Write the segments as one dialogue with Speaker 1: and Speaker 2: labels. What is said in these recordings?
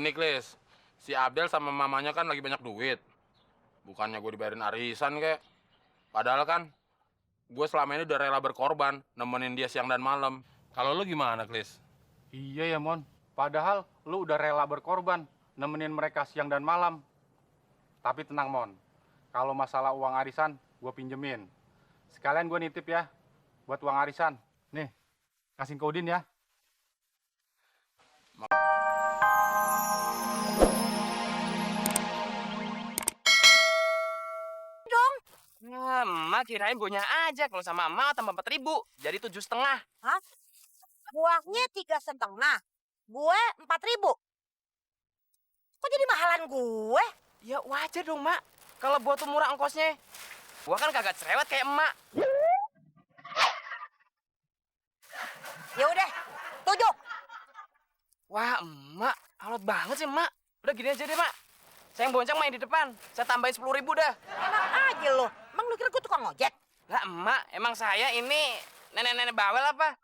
Speaker 1: Gini, Klis. Si Abdel sama mamanya kan lagi banyak duit. Bukannya gue dibayarin arisan, kek. Padahal kan, gue selama ini udah rela berkorban, nemenin dia siang dan malam. Kalau lu gimana, Klis?
Speaker 2: Iya ya, Mon. Padahal lu udah rela berkorban, nemenin mereka siang dan malam. Tapi tenang, Mon. Kalau masalah uang arisan, gue pinjemin. Sekalian gue nitip ya, buat uang arisan. Nih, kasih ke Udin ya.
Speaker 3: Emak kirain punya aja. Kalau sama emak tambah 4.000. Jadi 7,5.
Speaker 4: Hah? Uangnya 3,5. Gue 4.000. Kok jadi mahalan gue?
Speaker 3: Ya wajar dong, Mak. Kalau buat tuh murah ongkosnya. Gua kan kagak cerewet kayak emak.
Speaker 4: Ya udah, 7.
Speaker 3: Wah, emak. Alot banget sih, emak. Udah gini aja deh, Mak. Saya yang bonceng main di depan. Saya tambahin 10.000 dah.
Speaker 4: Enak aja lo. Emang lu kira gue tukang ojek?
Speaker 3: Lah, emak. Emang saya ini nenek-nenek bawel apa?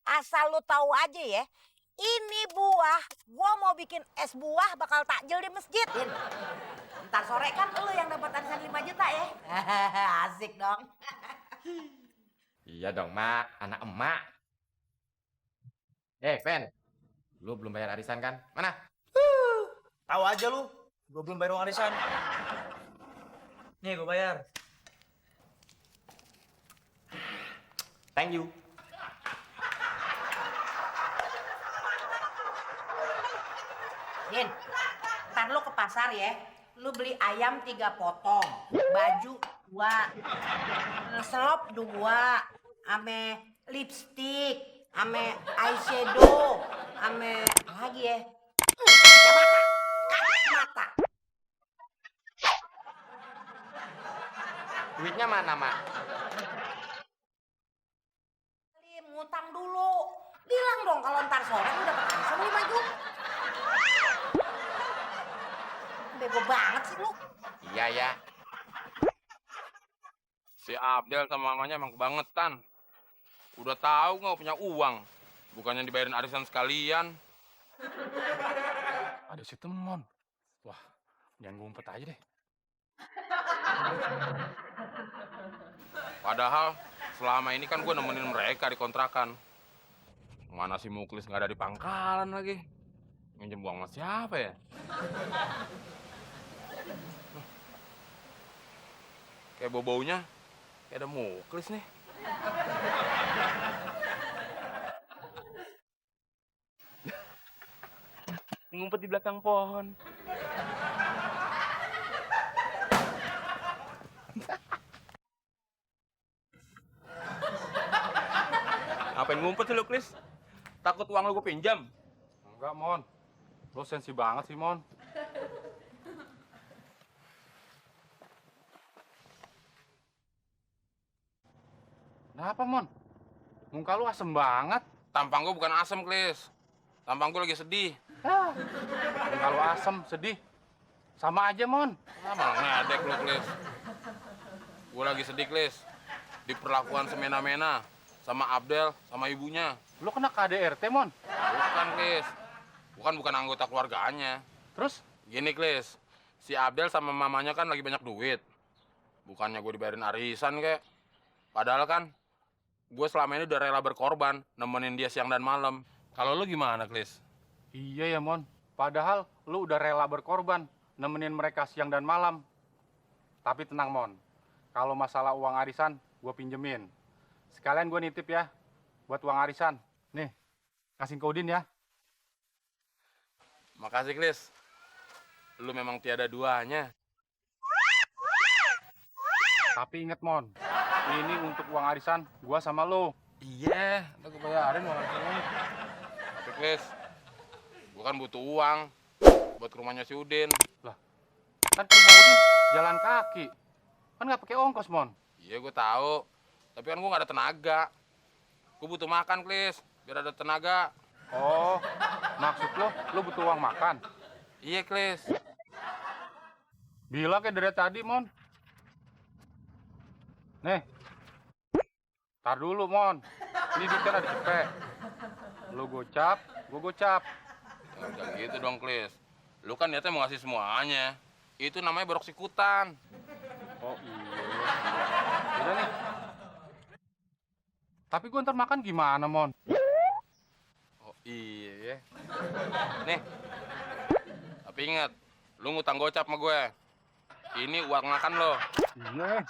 Speaker 4: Asal lu tahu aja ya. Ini buah, gua mau bikin es buah bakal takjil di masjid. Ntar sore kan lu yang dapat arisan 5 juta ya. Asik dong.
Speaker 5: Iya dong, Mak. Anak emak. Fen. Lu belum bayar arisan kan? Mana?
Speaker 6: Tahu aja lu, gue belum bayar uang arisan. Nih, gue bayar.
Speaker 5: Thank you.
Speaker 4: Din, ntar lu ke pasar ya. Lu beli ayam 3 potong, baju 2, selop 2, ame lipstick, ame eyeshadow, ame apa lagi ya? Kacamata.
Speaker 5: Duitnya mana, Mak?
Speaker 4: Ngutang dulu. Bilang dong kalau ntar sore lu dapat arisan 5 juta. Bego banget sih lu.
Speaker 5: Iya, ya.
Speaker 1: Si Abdel sama mamanya emang kebangetan. Udah tahu nggak punya uang. Bukannya dibayarin arisan sekalian.
Speaker 2: Ada si Temon. Wah, jangan ngumpet aja deh.
Speaker 1: Padahal selama ini kan gue nemenin mereka di kontrakan. Mana si Muklis nggak ada di pangkalan lagi. Minjem uang sama siapa ya? Kayak bau-baunya, kayak ada Muklis nih.
Speaker 3: Ngumpet di belakang pohon.
Speaker 1: Ngapain ngumpet sih lu, Klis? Takut uang lu gue pinjam?
Speaker 2: Enggak, Mon. Lo sensi banget sih, Mon. Kenapa, Mon? Muka lu asem banget.
Speaker 1: Tampang gue bukan asem, Klis. Tampang gue lagi sedih.
Speaker 2: Muka lu asem, sedih. Sama aja, Mon.
Speaker 1: Malah ngedek lu, Klis. Gue lagi sedih, Klis. Diperlakukan semena-mena sama Abdel, sama ibunya.
Speaker 2: Lu kena KDRT, Mon.
Speaker 1: Bukan, Klis. Bukan anggota keluarganya.
Speaker 2: Terus?
Speaker 1: Gini, Klis. Si Abdel sama mamanya kan lagi banyak duit. Bukannya gue dibayarin arisan, kek. Padahal kan, gue selama ini udah rela berkorban, nemenin dia siang dan malam. Kalau lu gimana, Klis?
Speaker 2: Iya ya, Mon. Padahal lu udah rela berkorban, nemenin mereka siang dan malam. Tapi tenang, Mon. Kalau masalah uang arisan, gue pinjemin. Sekalian gue nitip ya, buat uang arisan. Nih, kasih ke Udin ya.
Speaker 1: Makasih, Klis. Lu memang tiada duanya.
Speaker 2: Tapi inget, Mon. Ini untuk uang arisan, gue sama lu.
Speaker 1: Iya, ntar gue bayarin uang arisan lu. Tapi, Klis, gue kan butuh uang buat ke rumahnya si Udin.
Speaker 2: Kan ke rumah Udin jalan kaki. Kan nggak pakai ongkos, Mon.
Speaker 1: Iya, gue tahu. Tapi kan gue nggak ada tenaga. Gue butuh makan, Klis, biar ada tenaga.
Speaker 2: Oh, maksud lu butuh uang makan.
Speaker 1: Iya, Klis.
Speaker 2: Bilang kayak dari tadi, Mon. Nih. Tar dulu, Mon. Ini duitnya ada cepet. Lu gocap, Gue gocap.
Speaker 1: Ya, udah gitu dong, Klis. Lu kan niatnya mau ngasih semuanya. Itu namanya berok sikutan.
Speaker 2: Oh iya. Udah nih. Tapi gue ntar makan gimana, Mon?
Speaker 1: Oh iya. Nih. Tapi ingat, lu ngutang gocap sama gue. Ini uang makan lo.
Speaker 2: Iya.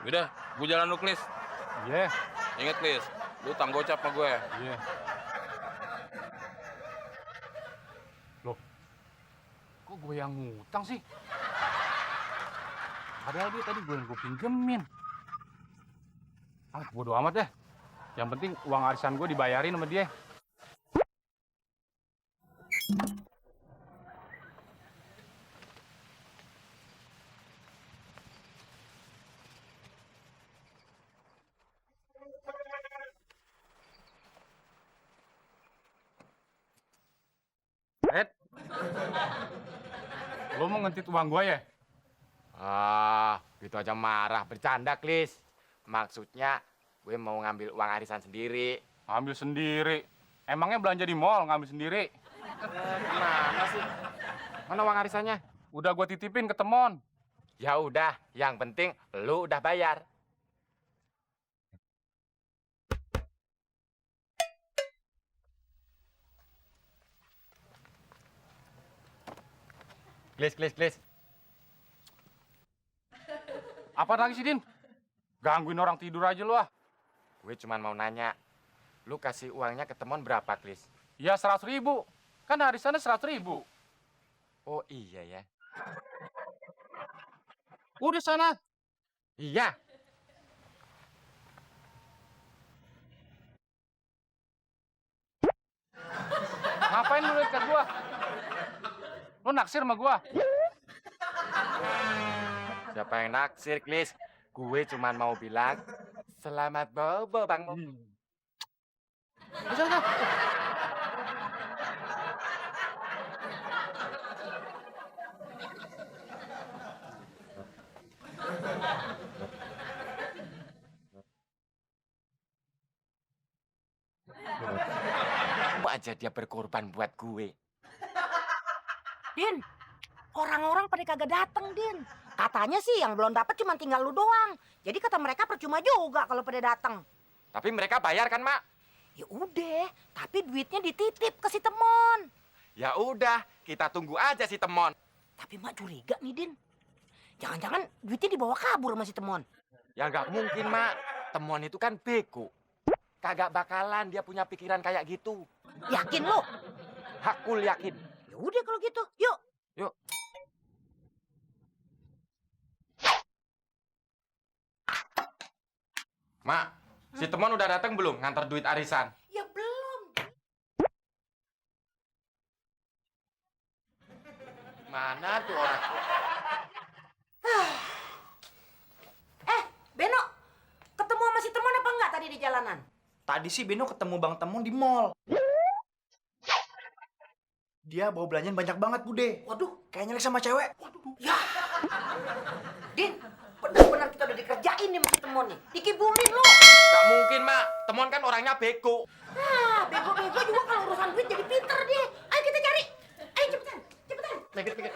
Speaker 1: Udah, gue jalan lu, Klis.
Speaker 2: Iya.
Speaker 1: Ingat, Klis, lu utang gocap sama gue.
Speaker 2: Iya. Loh, kok gue yang ngutang sih? Padahal dia tadi gue pinjemin. Ah, bodo amat deh. Yang penting uang arisan gue dibayarin sama dia. Ed, lo mau ngentit uang gue ya?
Speaker 5: Gitu aja marah. Bercanda, Klis. Maksudnya gue mau ngambil uang arisan sendiri.
Speaker 2: Ngambil sendiri. Emangnya belanja di mall ngambil sendiri?
Speaker 5: Gimana sih? Mana uang arisannya?
Speaker 2: Udah gue titipin ke Temon.
Speaker 5: Ya udah, yang penting lu udah bayar. Klis.
Speaker 2: Apa lagi sih, Din? Gangguin orang tidur aja lu ah.
Speaker 5: Gue cuman mau nanya, lu kasih uangnya ke Temon berapa, Klis?
Speaker 2: Ya 100.000. Kan arisannya 100.000.
Speaker 5: Oh iya ya.
Speaker 2: Udah sana.
Speaker 5: Iya.
Speaker 2: Ngapain lu liat ke gua? Lu naksir sama gua?
Speaker 5: Siapa yang naksir, Klis? Gue cuman mau bilang, selamat bobo, Bang.
Speaker 2: Sana.
Speaker 5: Aja dia berkorban buat gue.
Speaker 4: Din, orang-orang pada kagak dateng, Din. Katanya sih yang belum dapat cuma tinggal lu doang. Jadi kata mereka percuma juga kalau pada datang.
Speaker 5: Tapi mereka bayar kan, Mak?
Speaker 4: Ya udah, tapi duitnya dititip ke si Temon.
Speaker 5: Ya udah, kita tunggu aja si Temon.
Speaker 4: Tapi Mak curiga nih, Din. Jangan-jangan duitnya dibawa kabur sama si Temon.
Speaker 5: Ya nggak mungkin, Mak. Temon itu kan bego. Kagak bakalan dia punya pikiran kayak gitu.
Speaker 4: Yakin lu?
Speaker 5: Hakul yakin.
Speaker 4: Ya udah kalau gitu, yuk.
Speaker 5: Yuk. Mak, si Temon udah datang belum ngantar duit arisan?
Speaker 4: Ya belum.
Speaker 5: Mana tuh orang?
Speaker 4: Beno, ketemu sama si Temon apa enggak tadi di jalanan?
Speaker 6: Tadi sih Beno ketemu Bang Temon di mall. Dia bawa belanjaan banyak banget, Bude.
Speaker 4: Waduh,
Speaker 6: Kayaknya lagi sama cewek.
Speaker 4: ya. Din, benar-benar kita udah dikerjain nih sama si Temon nih. Dikibulin lu.
Speaker 5: Gak mungkin, Mak. Temon kan orangnya bego.
Speaker 4: Bego-bego juga kalau urusan duit jadi pinter dia. Ayo kita cari. Ayo cepetan.
Speaker 5: Pikir.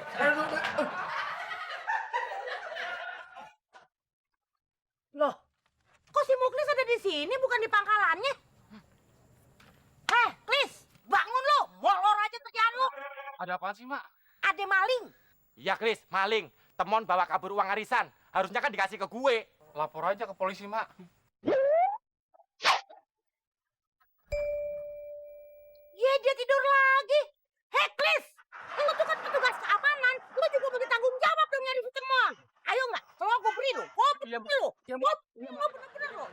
Speaker 4: Loh, kok si Muklis ada di sini bukan di pangkalannya? Klis, bangun lu. Molor aja kerjaan lu.
Speaker 2: Ada apaan sih, Mak?
Speaker 4: Ada maling.
Speaker 5: Iya, Klis, maling. Temon bawa kabur uang arisan. Harusnya kan dikasih ke gue.
Speaker 2: Lapor aja ke polisi, Mak.
Speaker 4: Ya, dia tidur lagi. Klis, lu tuh kan petugas keamanan. Lu juga mesti tanggung jawab dong nyari si Temon. Ayo nggak? Kalau gue beri lu. Gue beri lu. Gue bener-bener lu.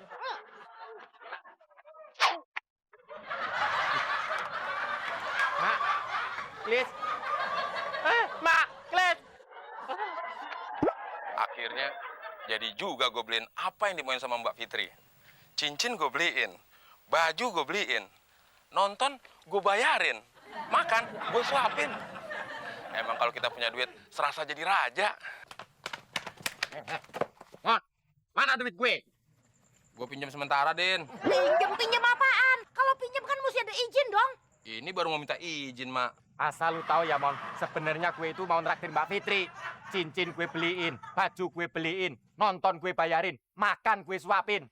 Speaker 5: Mak, Klis. Mak, Klis.
Speaker 1: Akhirnya jadi juga gue beliin apa yang dimauin sama Mbak Fitri. Cincin gue beliin, baju gue beliin, nonton gue bayarin, makan gue suapin. Emang kalau kita punya duit serasa jadi raja.
Speaker 5: Mon, mana duit gue?
Speaker 1: Gue pinjam sementara, Din.
Speaker 4: Pinjem apaan? Kalau pinjem kan mesti ada izin dong.
Speaker 1: Ini baru mau minta izin, Mak.
Speaker 5: Asal lu tahu ya, Mon, sebenarnya gue itu mau nraktir Mbak Fitri. Cincin gue beliin, baju gue beliin, nonton gue bayarin, makan gue suapin.